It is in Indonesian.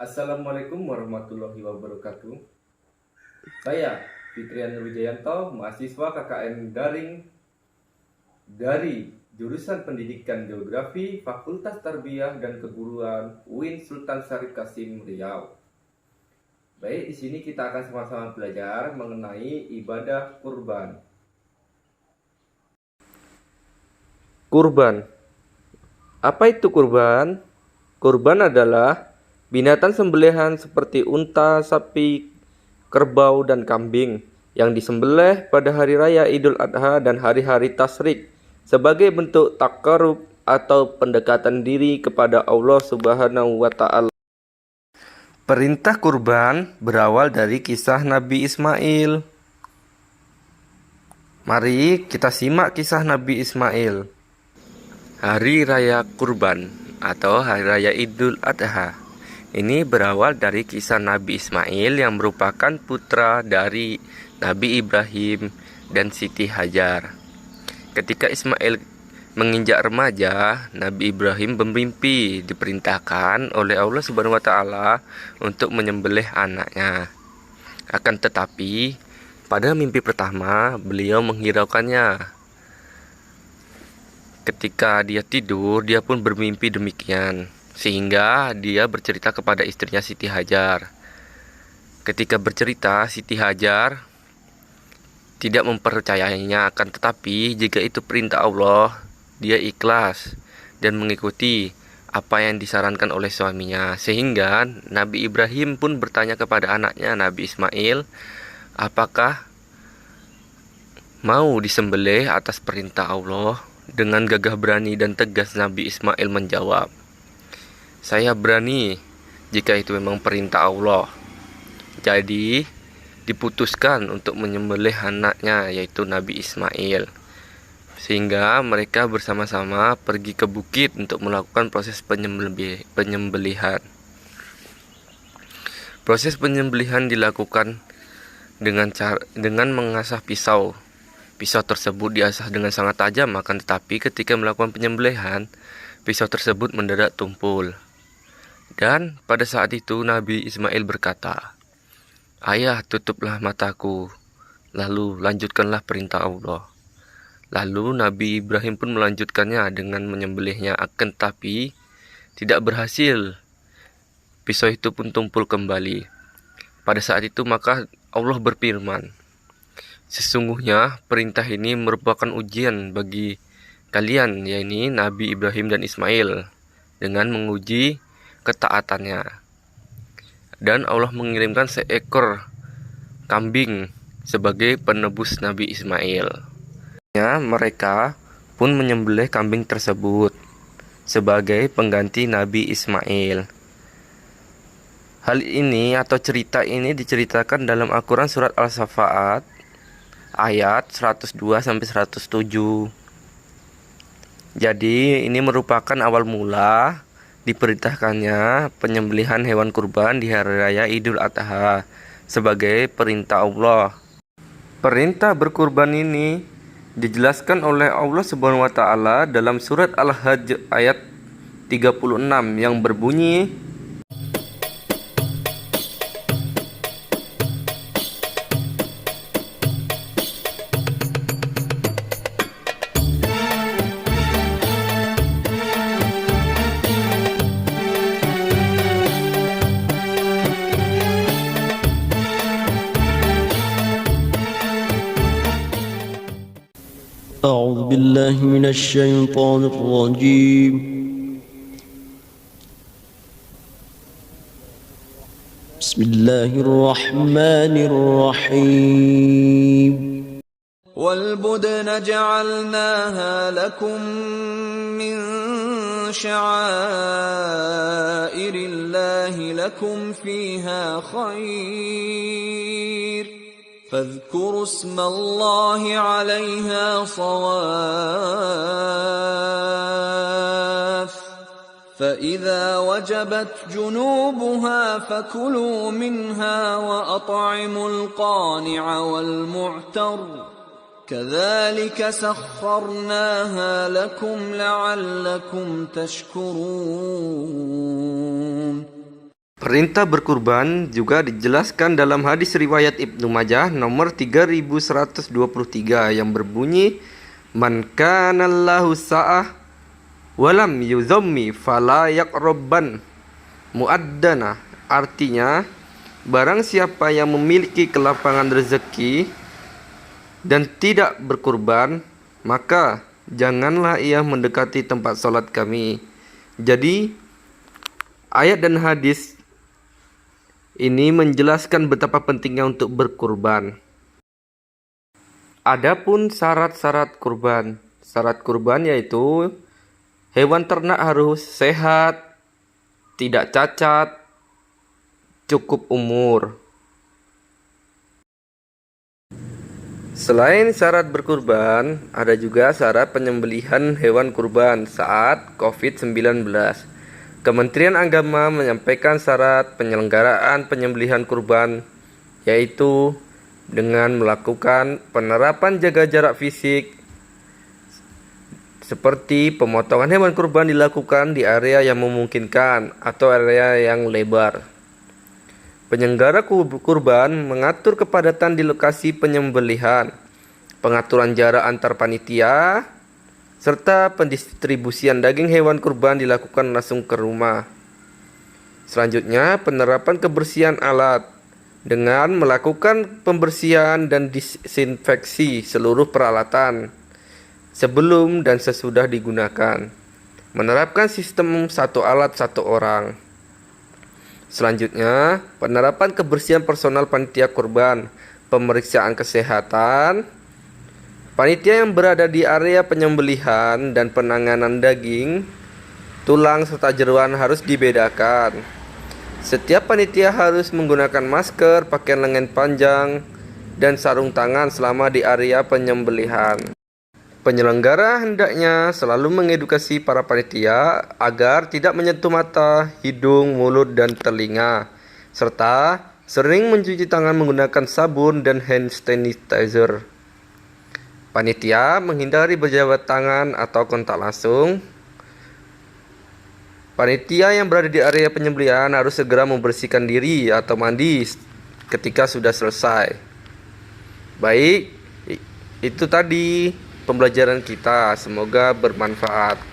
Assalamualaikum warahmatullahi wabarakatuh. Saya Fitrian Wijayanto, mahasiswa KKN Daring dari jurusan Pendidikan Geografi Fakultas Tarbiyah dan Keguruan UIN Sultan Syarif Kasim Riau. Baik, di sini kita akan sama-sama belajar mengenai ibadah kurban. Kurban. Apa itu kurban? Kurban adalah binatang sembelihan seperti unta, sapi, kerbau, dan kambing yang disembelih pada hari raya Idul Adha dan hari-hari tasyrik sebagai bentuk takarub atau pendekatan diri kepada Allah Subhanahu wa Ta'ala. Perintah kurban berawal dari kisah Nabi Ismail. Mari kita simak kisah Nabi Ismail. Hari Raya Kurban atau Hari Raya Idul Adha ini berawal dari kisah Nabi Ismail yang merupakan putra dari Nabi Ibrahim dan Siti Hajar. Ketika Ismail menginjak remaja, Nabi Ibrahim bermimpi diperintahkan oleh Allah Subhanahu wa Ta'ala untuk menyembelih anaknya. Akan tetapi, pada mimpi pertama beliau menghiraukannya. Ketika dia tidur, dia pun bermimpi demikian, sehingga dia bercerita kepada istrinya Siti Hajar. Ketika bercerita, Siti Hajar tidak mempercayainya, akan tetapi jika itu perintah Allah, dia ikhlas dan mengikuti apa yang disarankan oleh suaminya. Sehingga Nabi Ibrahim pun bertanya kepada anaknya Nabi Ismail, apakah mau disembelih atas perintah Allah? Dengan gagah berani dan tegas Nabi Ismail menjawab, saya berani jika itu memang perintah Allah. Jadi diputuskan untuk menyembelih anaknya, yaitu Nabi Ismail. Sehingga mereka bersama-sama pergi ke bukit untuk melakukan proses penyembelihan. Proses penyembelihan dilakukan dengan mengasah pisau. Pisau tersebut diasah dengan sangat tajam, akan tetapi ketika melakukan penyembelihan, pisau tersebut mendadak tumpul. Dan pada saat itu Nabi Ismail berkata, ayah, tutuplah mataku, lalu lanjutkanlah perintah Allah. Lalu Nabi Ibrahim pun melanjutkannya dengan menyembelihnya, akan tetapi tidak berhasil. Pisau itu pun tumpul kembali. Pada saat itu maka Allah berfirman, sesungguhnya perintah ini merupakan ujian bagi kalian, yaitu Nabi Ibrahim dan Ismail, dengan menguji ketaatannya. Dan Allah mengirimkan seekor kambing sebagai penebus Nabi Ismail. Mereka pun menyembelih kambing tersebut sebagai pengganti Nabi Ismail. Hal ini atau cerita ini diceritakan dalam Al-Quran surat Al-Safaat ayat 102-107. Jadi ini merupakan awal mula diperintahkannya penyembelihan hewan kurban di hari raya Idul Adha sebagai perintah Allah. Perintah berkurban ini dijelaskan oleh Allah Subhanahu wa Ta'ala dalam surat Al-Hajj ayat 36 yang berbunyi, أعوذ بالله من الشيطان الرجيم. بسم الله الرحمن الرحيم. والبدن جعلناها لكم من شعائر الله لكم فيها خير فاذكروا اسم الله عليها صواف فإذا وجبت جنوبها فكلوا منها وأطعموا القانع والمعتر كذلك سخرناها لكم لعلكم تشكرون Perintah berkurban juga dijelaskan dalam hadis riwayat Ibnu Majah nomor 3123 yang berbunyi, "Man kana lahu sa'ah walam yuzammi fala yaqrabban muaddana." Artinya, barang siapa yang memiliki kelapangan rezeki dan tidak berkurban, maka janganlah ia mendekati tempat salat kami. Jadi, ayat dan hadis ini menjelaskan betapa pentingnya untuk berkurban. Adapun syarat-syarat kurban. Syarat kurban yaitu hewan ternak harus sehat, tidak cacat, cukup umur. Selain syarat berkurban, ada juga syarat penyembelihan hewan kurban saat COVID-19. Kementerian Agama menyampaikan syarat penyelenggaraan penyembelihan kurban, yaitu dengan melakukan penerapan jaga jarak fisik, seperti pemotongan hewan kurban dilakukan di area yang memungkinkan atau area yang lebar. Penyelenggara kurban mengatur kepadatan di lokasi penyembelihan, pengaturan jarak antar panitia, serta pendistribusian daging hewan kurban dilakukan langsung ke rumah. Selanjutnya, penerapan kebersihan alat dengan melakukan pembersihan dan disinfeksi seluruh peralatan sebelum dan sesudah digunakan. Menerapkan sistem satu alat satu orang. Selanjutnya, penerapan kebersihan personal panitia kurban, pemeriksaan kesehatan panitia yang berada di area penyembelihan dan penanganan daging, tulang serta jeroan harus dibedakan. Setiap panitia harus menggunakan masker, pakaian lengan panjang, dan sarung tangan selama di area penyembelihan. Penyelenggara hendaknya selalu mengedukasi para panitia agar tidak menyentuh mata, hidung, mulut, dan telinga, serta sering mencuci tangan menggunakan sabun dan hand sanitizer. Panitia menghindari berjabat tangan atau kontak langsung. Panitia yang berada di area penyembelihan harus segera membersihkan diri atau mandi ketika sudah selesai. Baik, itu tadi pembelajaran kita. Semoga bermanfaat.